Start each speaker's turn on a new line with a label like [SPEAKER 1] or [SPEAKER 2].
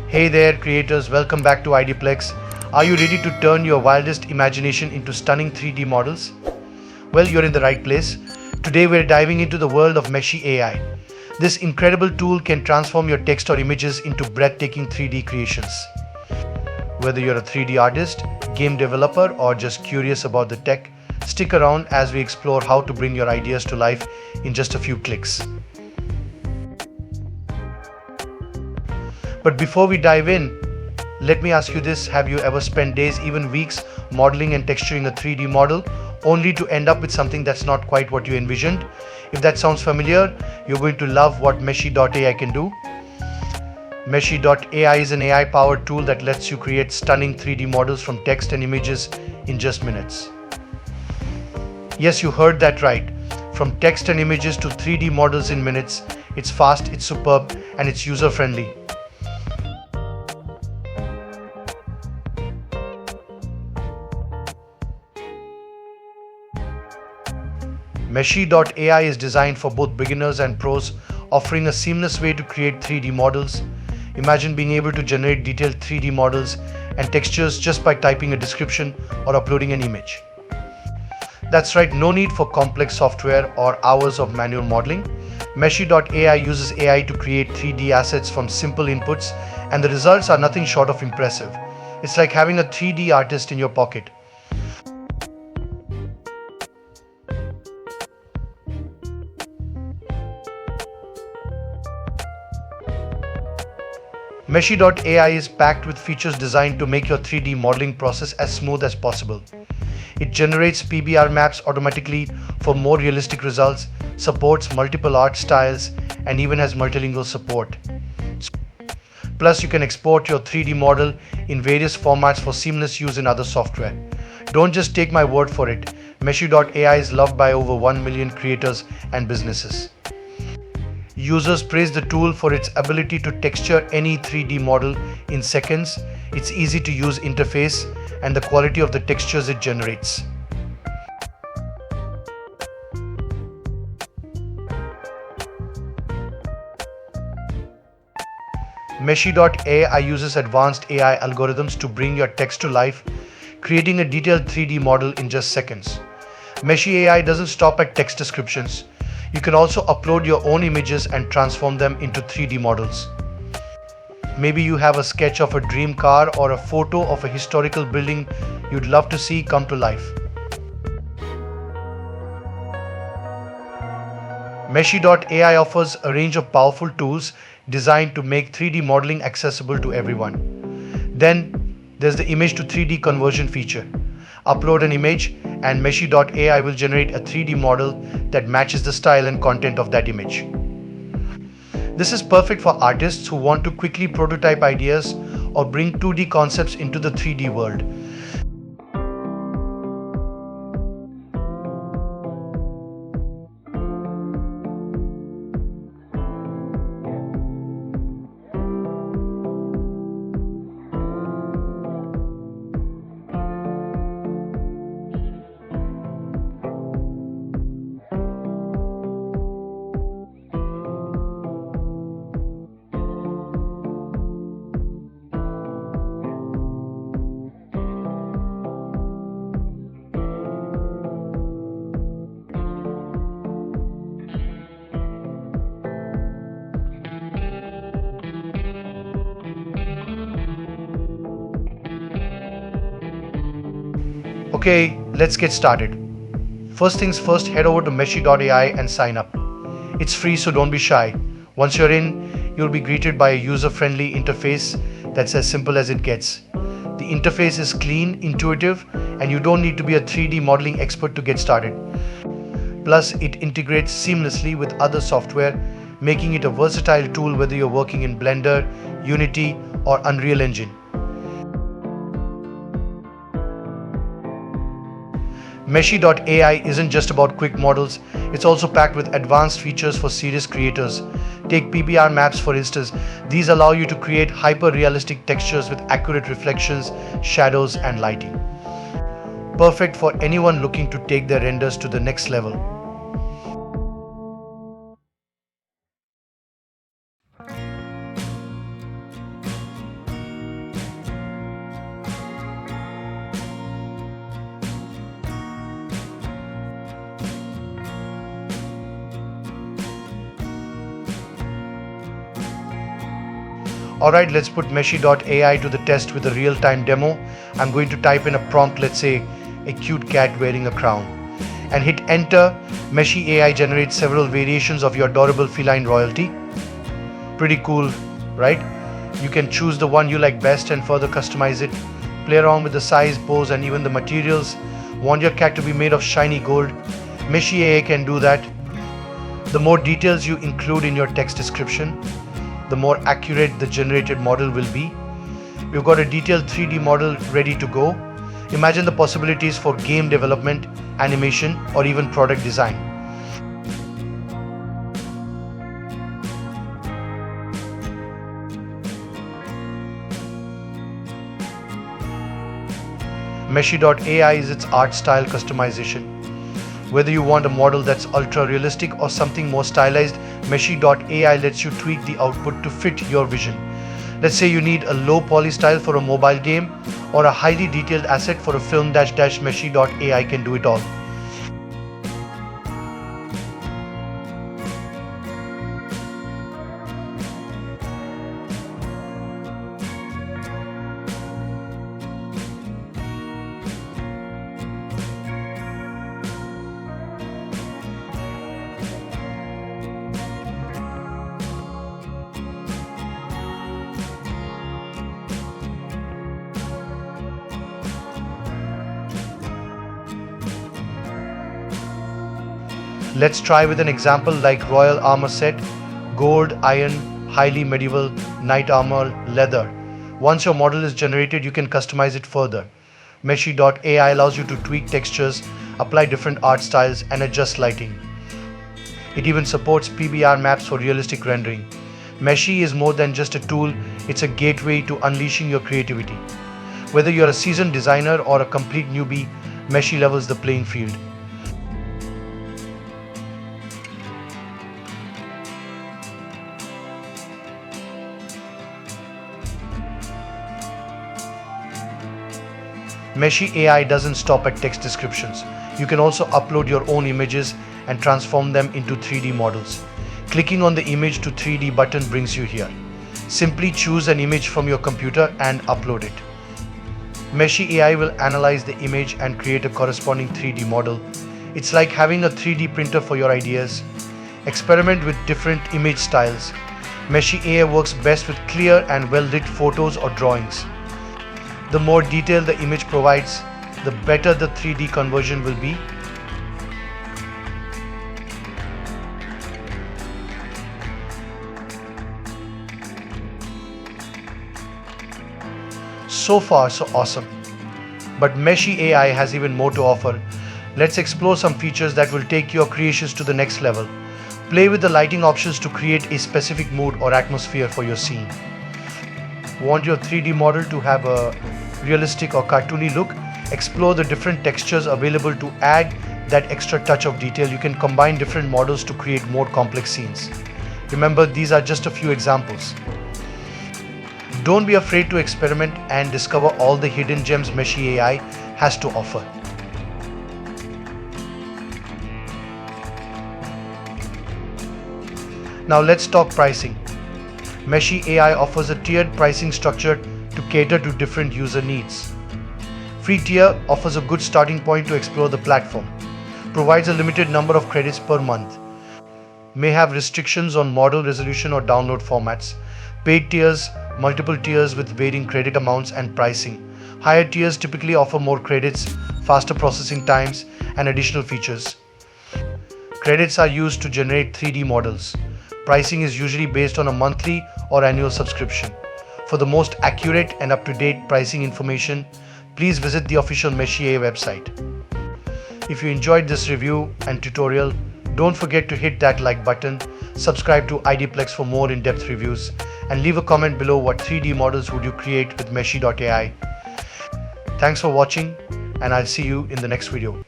[SPEAKER 1] Hey there, creators, welcome back to Ideaplex. Are you ready to turn your wildest imagination into stunning 3D models? Well, you're in the right place. Today, we're diving into the world of Meshy AI. This incredible tool can transform your text or images into breathtaking 3D creations. Whether you're a 3D artist, game developer, or just curious about the tech, stick around as we explore how to bring your ideas to life in just a few clicks. But before we dive in, let me ask you this. Have you ever spent days, even weeks, modeling and texturing a 3D model only to end up with something that's not quite what you envisioned? If that sounds familiar, you're going to love what Meshy.ai can do. Meshy.ai is an AI-powered tool that lets you create stunning 3D models from text and images in just minutes. Yes, you heard that right. From text and images to 3D models in minutes. It's fast, it's superb, and it's user-friendly. Meshy.ai is designed for both beginners and pros, offering a seamless way to create 3D models. Imagine being able to generate detailed 3D models and textures just by typing a description or uploading an image. That's right, no need for complex software or hours of manual modeling. Meshy.ai uses AI to create 3D assets from simple inputs, and the results are nothing short of impressive. It's like having a 3D artist in your pocket. Meshy.ai is packed with features designed to make your 3D modeling process as smooth as possible. It generates PBR maps automatically for more realistic results, supports multiple art styles, and even has multilingual support. Plus, you can export your 3D model in various formats for seamless use in other software. Don't just take my word for it. Meshy.ai is loved by over 1 million creators and businesses. Users praise the tool for its ability to texture any 3D model in seconds, its easy to use interface, and the quality of the textures it generates. Meshy.ai uses advanced AI algorithms to bring your text to life, creating a detailed 3D model in just seconds. Meshy AI doesn't stop at text descriptions. You can also upload your own images and transform them into 3D models. Maybe you have a sketch of a dream car or a photo of a historical building you'd love to see come to life. Meshy.ai offers a range of powerful tools designed to make 3D modeling accessible to everyone. Then there's the image to 3D conversion feature. Upload an image and Meshy.ai will generate a 3D model that matches the style and content of that image. This is perfect for artists who want to quickly prototype ideas or bring 2D concepts into the 3D world. Okay, let's get started. First things first, head over to Meshy.ai and sign up. It's free, so don't be shy. Once you're in, you'll be greeted by a user-friendly interface that's as simple as it gets. The interface is clean, intuitive, and you don't need to be a 3D modeling expert to get started. Plus, it integrates seamlessly with other software, making it a versatile tool whether you're working in Blender, Unity, or Unreal Engine. Meshy.ai isn't just about quick models, it's also packed with advanced features for serious creators. Take PBR maps for instance. These allow you to create hyper-realistic textures with accurate reflections, shadows, and lighting. Perfect for anyone looking to take their renders to the next level. Alright, let's put Meshy.ai to the test with a real-time demo. I'm going to type in a prompt, let's say a cute cat wearing a crown, and hit enter. Meshy AI generates several variations of your adorable feline royalty. Pretty cool, right? You can choose the one you like best and further customize it. Play around with the size, pose, and even the materials. Want your cat to be made of shiny gold? Meshy AI can do that. The more details you include in your text description, the more accurate the generated model will be. We've got a detailed 3D model ready to go. Imagine the possibilities for game development, animation, or even product design. Meshy.ai is its art style customization. Whether you want a model that's ultra realistic or something more stylized, Meshy.ai lets you tweak the output to fit your vision. Let's say you need a low poly style for a mobile game or a highly detailed asset for a film. Meshy.ai can do it all. Let's try with an example like royal armor set, gold, iron, highly medieval, knight armor, leather. Once your model is generated, you can customize it further. Meshy.ai allows you to tweak textures, apply different art styles, and adjust lighting. It even supports PBR maps for realistic rendering. Meshy is more than just a tool, it's a gateway to unleashing your creativity. Whether you're a seasoned designer or a complete newbie, Meshy levels the playing field. Meshy AI doesn't stop at text descriptions. You can also upload your own images and transform them into 3D models. Clicking on the image to 3D button brings you here. Simply choose an image from your computer and upload it. Meshy AI will analyze the image and create a corresponding 3D model. It's like having a 3D printer for your ideas. Experiment with different image styles. Meshy AI works best with clear and well-lit photos or drawings. The more detail the image provides, the better the 3D conversion will be. So far, so awesome. But Meshy AI has even more to offer. Let's explore some features that will take your creations to the next level. Play with the lighting options to create a specific mood or atmosphere for your scene. Want your 3D model to have a realistic or cartoony look? Explore the different textures available to add that extra touch of detail. You can combine different models to create more complex scenes. Remember, these are just a few examples. Don't be afraid to experiment and discover all the hidden gems Meshy AI has to offer. Now let's talk pricing. Meshy AI offers a tiered pricing structure to cater to different user needs. Free tier offers a good starting point to explore the platform. Provides a limited number of credits per month. May have restrictions on model resolution or download formats. Paid tiers, multiple tiers with varying credit amounts and pricing. Higher tiers typically offer more credits, faster processing times, and additional features. Credits are used to generate 3D models. Pricing is usually based on a monthly or annual subscription. For the most accurate and up-to-date pricing information, please visit the official Meshy AI website. If you enjoyed this review and tutorial, don't forget to hit that like button, subscribe to Ideaplex for more in-depth reviews, and leave a comment below what 3D models would you create with Meshy.ai. Thanks for watching, and I'll see you in the next video.